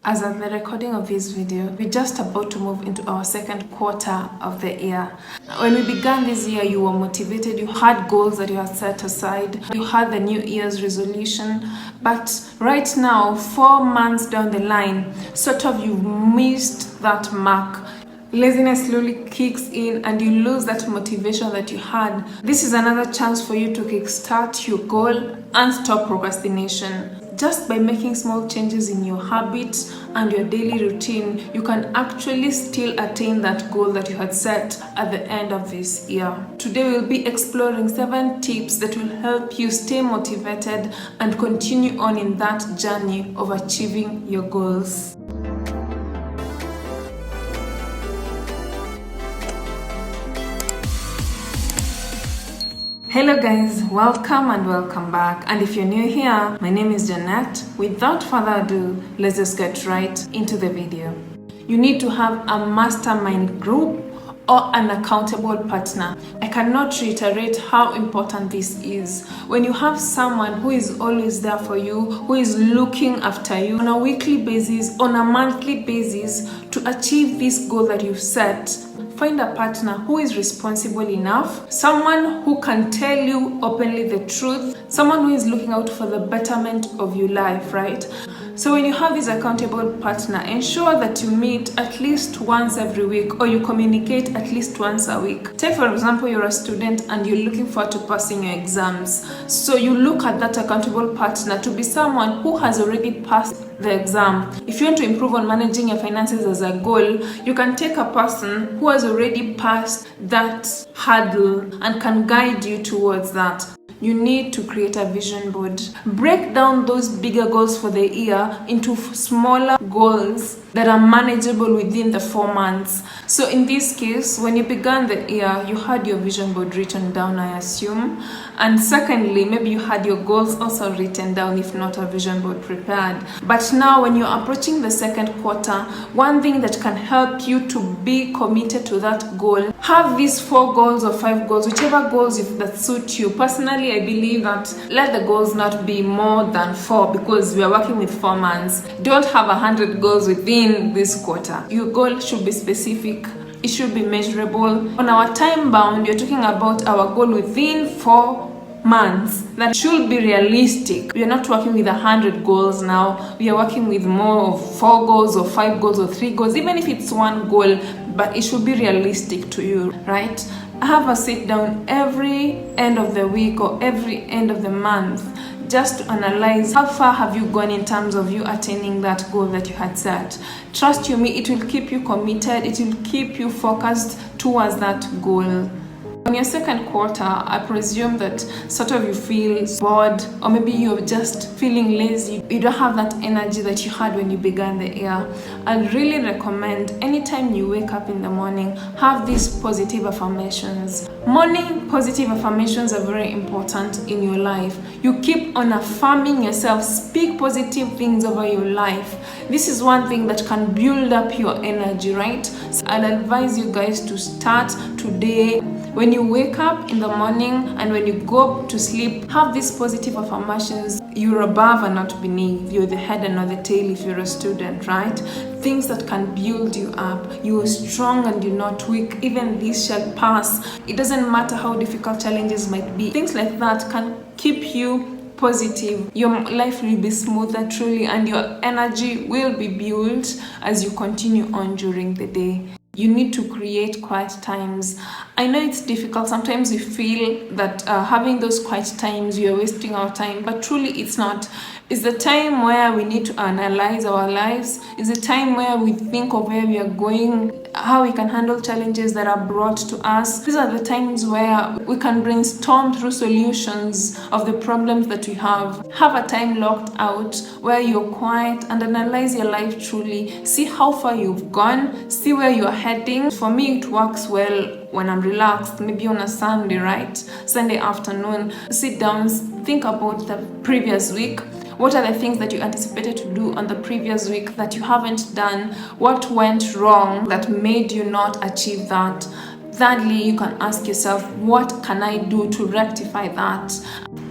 As of the recording of this video, we're just about to move into our second quarter of the year. When we began this year, you were motivated, you had goals that you had set aside, you had the New Year's resolution, but right now, 4 months down the line, sort of you've missed that mark. Laziness slowly kicks in and you lose that motivation that you had. This is another chance for you to kickstart your goal and stop procrastination. Just by making small changes in your habits and your daily routine, you can actually still attain that goal that you had set at the end of this year. Today we'll be exploring 7 tips that will help you stay motivated and continue on in that journey of achieving your goals. Hello guys, welcome and welcome back. And if you're new here, my name is Janette. Without further ado, let's just get right into the video. You need to have a mastermind group or an accountable partner. I cannot reiterate how important this is. When you have someone who is always there for you, who is looking after you on a weekly basis, on a monthly basis to achieve this goal that you've set, find a partner who is responsible enough, someone who can tell you openly the truth, someone who is looking out for the betterment of your life, right? So when you have this accountable partner, ensure that you meet at least once every week or you communicate at least once a week. Take for example, you're a student and you're looking forward to passing your exams. So you look at that accountable partner to be someone who has already passed the exam. If you want to improve on managing your finances as a goal, you can take a person who has already passed that hurdle and can guide you towards that. You need to create a vision board. Break down those bigger goals for the year into smaller goals that are manageable within the 4 months. So in this case, when you began the year, you had your vision board written down, I assume. And secondly, maybe you had your goals also written down, if not a vision board prepared. But now when you're approaching the second quarter, one thing that can help you to be committed to that goal, have these 4 goals or 5 goals, whichever goals that suit you. Personally, I believe that let the goals not be more than 4 because we are working with 4 months. Don't have 100 goals within this quarter. Your goal should be specific. It should be measurable. On our time bound, you're talking about our goal within 4 months. That should be realistic. We are not working with 100 goals now. We are working with more of 4 goals or 5 goals or 3 goals, even if it's 1 goal, but it should be realistic to you, right? Have a sit down every end of the week or every end of the month just to analyze how far have you gone in terms of you attaining that goal that you had set. Trust you me, it will keep you committed, it will keep you focused towards that goal. On your second quarter, I presume that sort of you feel bored or maybe you're just feeling lazy. You don't have that energy that you had when you began the year. I'd really recommend anytime you wake up in the morning, have these positive affirmations. Morning positive affirmations are very important in your life. You keep on affirming yourself, speak positive things over your life. This is one thing that can build up your energy, right? So I'd advise you guys to start today. When you wake up in the morning and when you go to sleep, have these positive affirmations. You're above and not beneath. You're the head and not the tail if you're a student, right? Things that can build you up. You are strong and you're not weak. Even this shall pass. It doesn't matter how difficult challenges might be. Things like that can keep you positive. Your life will be smoother truly and your energy will be built as you continue on during the day. You need to create quiet times. I know it's difficult. Sometimes we feel that having those quiet times, we are wasting our time, but truly it's not. It's the time where we need to analyze our lives. It's the time where we think of where we are going, how we can handle challenges that are brought to us. These are the times where we can brainstorm through solutions of the problems that we have. Have a time locked out where you're quiet and analyze your life truly. See how far you've gone. See where you're heading. For me, it works well when I'm relaxed, maybe on a Sunday, right? Sunday afternoon. Sit down, think about the previous week. What are the things that you anticipated to do on the previous week that you haven't done? What went wrong that made you not achieve that? Thirdly, you can ask yourself, what can I do to rectify that?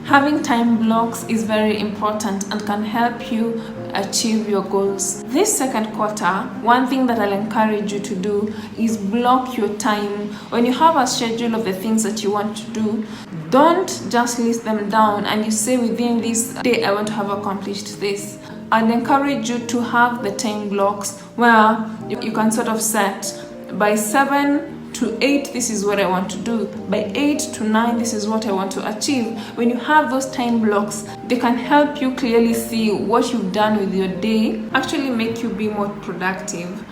Having time blocks is very important and can help you achieve your goals. This second quarter, one thing that I'll encourage you to do is block your time. When you have a schedule of the things that you want to do, don't just list them down and you say within this day I want to have accomplished this. I'd encourage you to have the time blocks where you can sort of set by 7 to 8, this is what I want to do. By 8 to 9, this is what I want to achieve. When you have those time blocks, they can help you clearly see what you've done with your day, actually make you be more productive.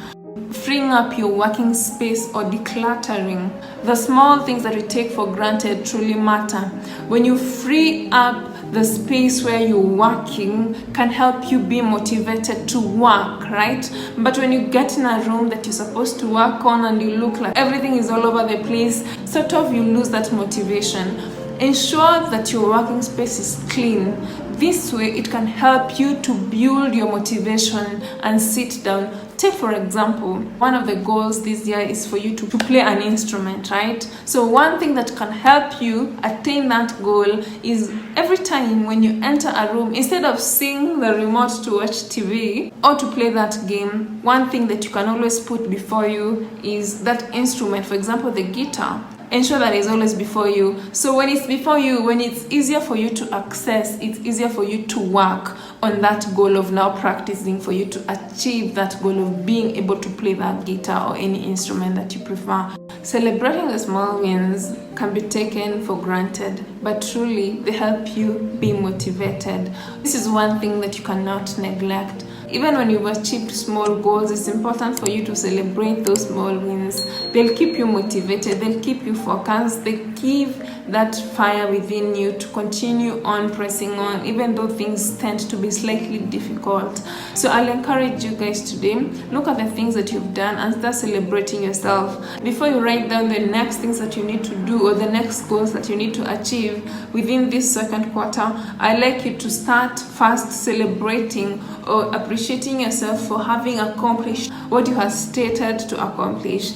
Freeing up your working space or decluttering. The small things that we take for granted truly matter. When you free up the space where you're working, can help you be motivated to work, right? But when you get in a room that you're supposed to work on and you look like everything is all over the place, sort of you lose that motivation. Ensure that your working space is clean. This way it can help you to build your motivation and sit down. Take for example, one of the goals this year is for you to play an instrument, right? So one thing that can help you attain that goal is every time when you enter a room, instead of seeing the remote to watch TV or to play that game, one thing that you can always put before you is that instrument, for example, the guitar. Ensure that it's always before you. So when it's before you, when it's easier for you to access, it's easier for you to work on that goal of now practicing, for you to achieve that goal of being able to play that guitar or any instrument that you prefer. Celebrating the small wins can be taken for granted, but truly they help you be motivated. This is one thing that you cannot neglect. Even when you've achieved small goals, it's important for you to celebrate those small wins. They'll keep you motivated, they'll keep you focused, they give that fire within you to continue on pressing on, even though things tend to be slightly difficult. So I'll encourage you guys today, look at the things that you've done and start celebrating yourself. Before you write down the next things that you need to do or the next goals that you need to achieve within this second quarter, I'd like you to start first celebrating or appreciating yourself for having accomplished what you have stated to accomplish.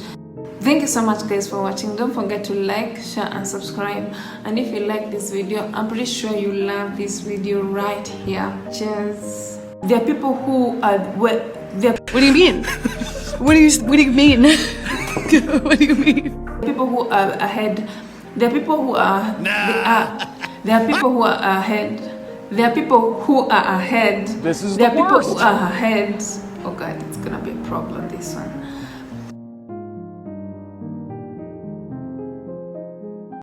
Thank you so much guys for watching. Don't forget to like, share and subscribe. And if you like this video, I'm pretty sure you love this video right here. Cheers. There are people who are what do you mean? What do you mean? What do you mean? People who are ahead. There are people who are there are people who are ahead. There are people who are ahead. This is there the are worst. People who are ahead. Oh god, it's gonna be a problem, this one.